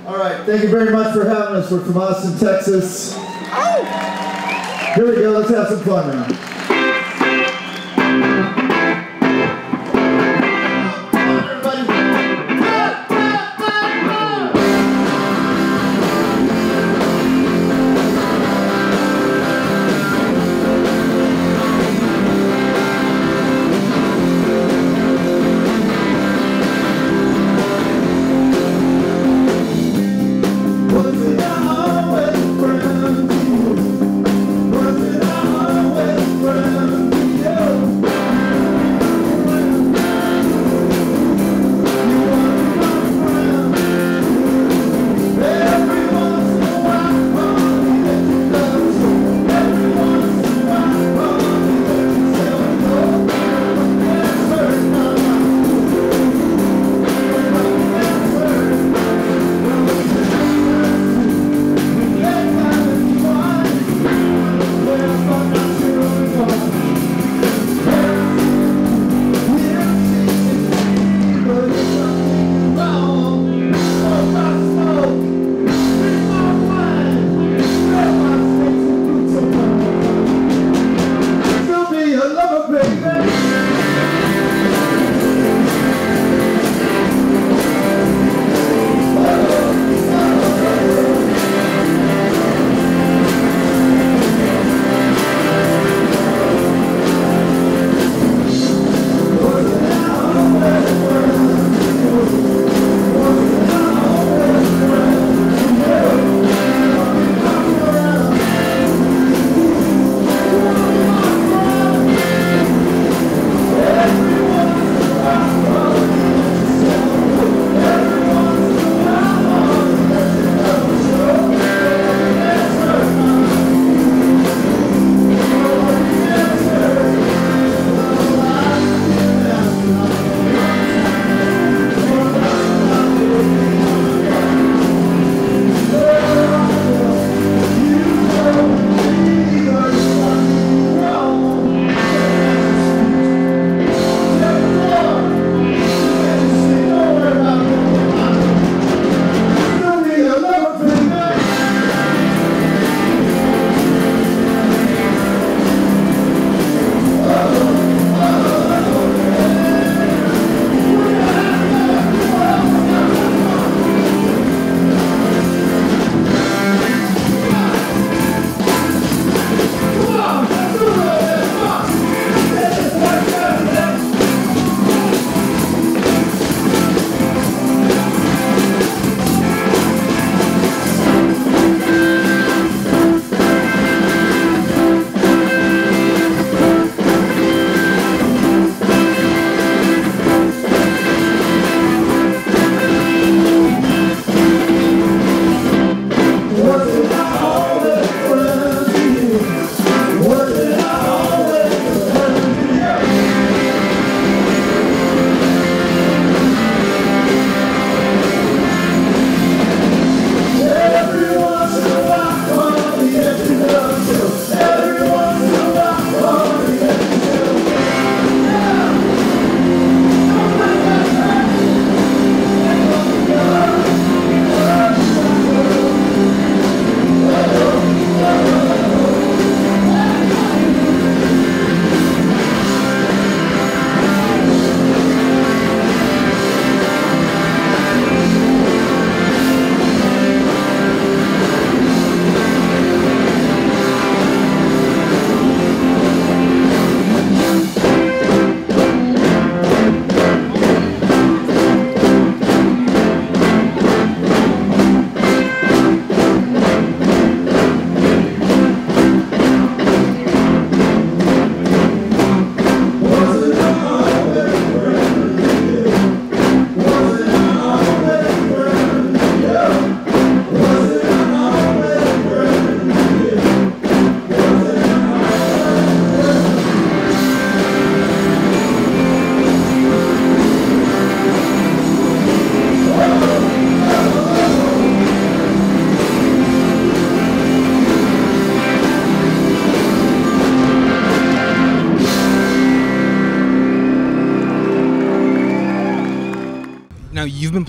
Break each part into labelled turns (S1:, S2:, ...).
S1: All right, thank you very much for having us. We're from Austin, Texas. Here we go, let's have some fun now. Was it always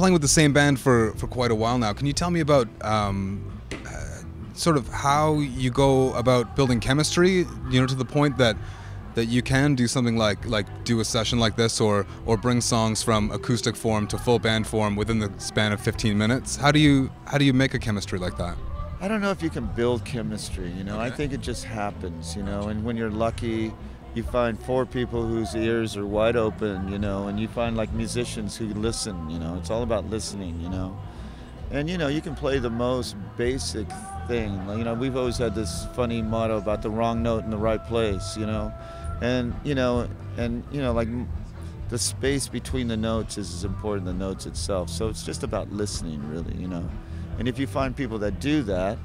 S2: playing with the same band for quite a while now. Can you tell me about sort of how you go about building chemistry, you know, to the point that you can do something like do a session like this, or bring songs from acoustic form to full band form within the span of 15 minutes? How do you make a chemistry like that?
S3: I don't know if you can build chemistry, you know.
S2: Okay.
S3: I think it just happens, you know, and when you're lucky, you find 4 people whose ears are wide open, you know, and you find like musicians who listen, you know. It's all about listening, you know. And, you know, you can play the most basic thing. You know, we've always had this funny motto about the wrong note in the right place, you know. And, you know, like the space between the notes is as important as the notes itself. So it's just about listening, really, you know. And if you find people that do that,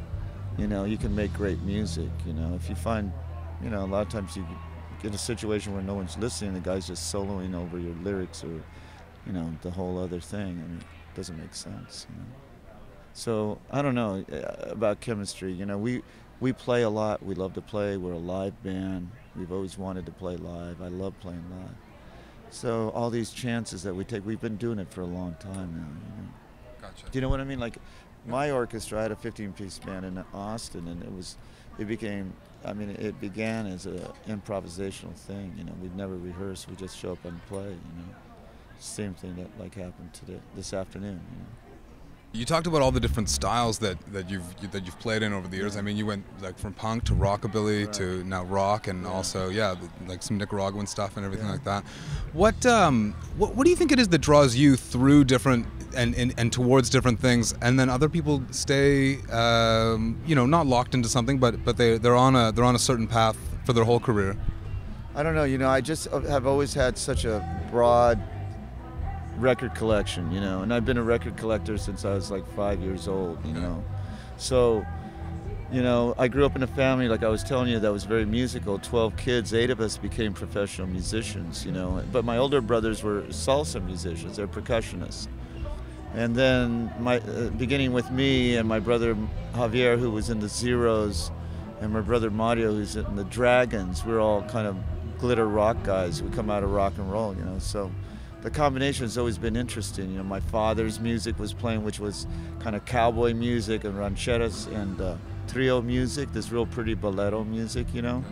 S3: you know, you can make great music, you know. If you find, you know, a lot of times you get a situation where no one's listening, the guy's just soloing over your lyrics or, you know, the whole other thing. I mean, it doesn't make sense, you know. So I don't know about chemistry. You know, we play a lot. We love to play. We're a live band. We've always wanted to play live. I love playing live. So all these chances that we take, we've been doing it for a long time now. You know?
S2: Gotcha.
S3: Do you know what I mean? Like my orchestra, I had a 15-piece band in Austin, and it began as an improvisational thing. You know, we'd never rehearse. We just show up and play. You know, same thing that like happened this afternoon. You know.
S2: You talked about all the different styles that you've played in over the years. I mean, you went like from punk to rockabilly to now rock, and also like some Nicaraguan stuff and everything like that. What do you think it is that draws you through different and towards different things, and then other people stay you know, not locked into something, but they're on a certain path for their whole career?
S3: I don't know. You know, I just have always had such a broad record collection, you know, and I've been a record collector since I was like 5 years old, you know. So, you know, I grew up in a family, like I was telling you, that was very musical. 12 kids, 8 of us became professional musicians, you know. But my older brothers were salsa musicians, they're percussionists. And then beginning with me and my brother Javier, who was in the Zeros, and my brother Mario, who's in the Dragons, we're all kind of glitter rock guys. We come out of rock and roll, you know. So the combination has always been interesting. You know, my father's music was playing, which was kind of cowboy music and rancheras and trio music, this real pretty bolero music, you know.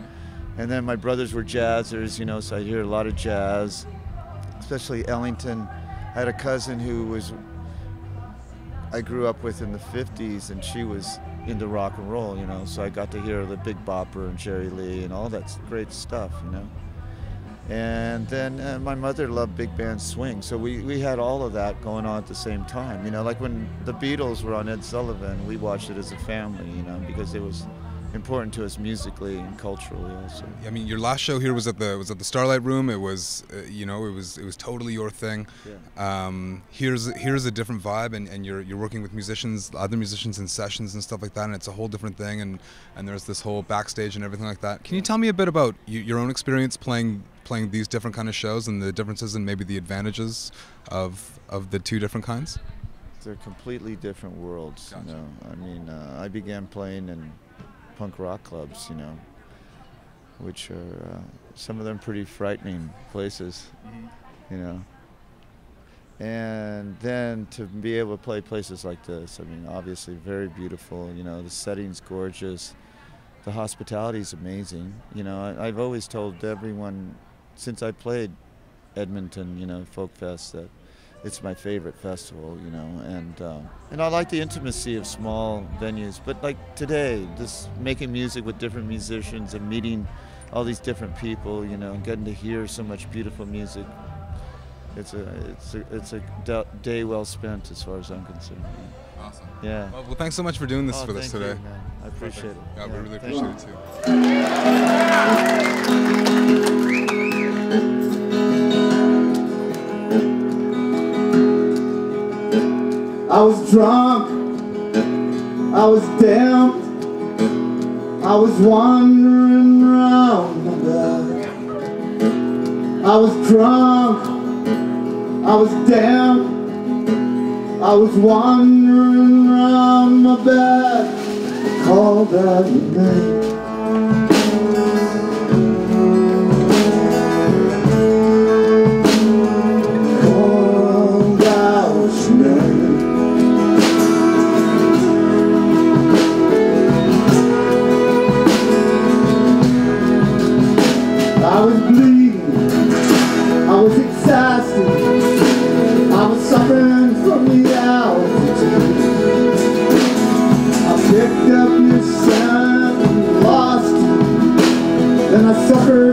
S3: And then my brothers were jazzers, you know, so I hear a lot of jazz, especially Ellington. I had a cousin who I grew up with in the 50s, and she was into rock and roll, you know, so I got to hear the Big Bopper and Jerry Lee and all that great stuff, you know. And then my mother loved big band swing, so we had all of that going on at the same time. You know, like when the Beatles were on Ed Sullivan, we watched it as a family, you know, because it was important to us musically and culturally also.
S2: I mean, your last show here was at the Starlight Room. It was, you know, it was totally your thing.
S3: Yeah.
S2: Here's a different vibe, and you're working with other musicians in sessions and stuff like that, and it's a whole different thing. And there's this whole backstage and everything like that. Can you tell me a bit about your own experience playing these different kind of shows, and the differences and maybe the advantages of the two different kinds?
S3: They're completely different worlds.
S2: Gotcha.
S3: You know, I mean, I began playing in punk rock clubs, you know, which are some of them pretty frightening places, you know. And then to be able to play places like this, I mean, obviously very beautiful, you know, the setting's gorgeous, the hospitality's amazing. You know, I've always told everyone since I played Edmonton, you know, Folk Fest, that it's my favorite festival, you know, and I like the intimacy of small venues. But like today, just making music with different musicians and meeting all these different people, you know, and getting to hear so much beautiful music, it's a day well spent as far as I'm concerned. Yeah.
S2: Awesome.
S3: Yeah.
S2: Well, thanks so much for doing this for us today.
S3: You, man. I appreciate it.
S2: Yeah, we really appreciate it too.
S1: I was drunk, I was damned, I was wandering around my bed. I was drunk, I was damned, I was wandering around my bed. I called out your name. Called out your name. sucker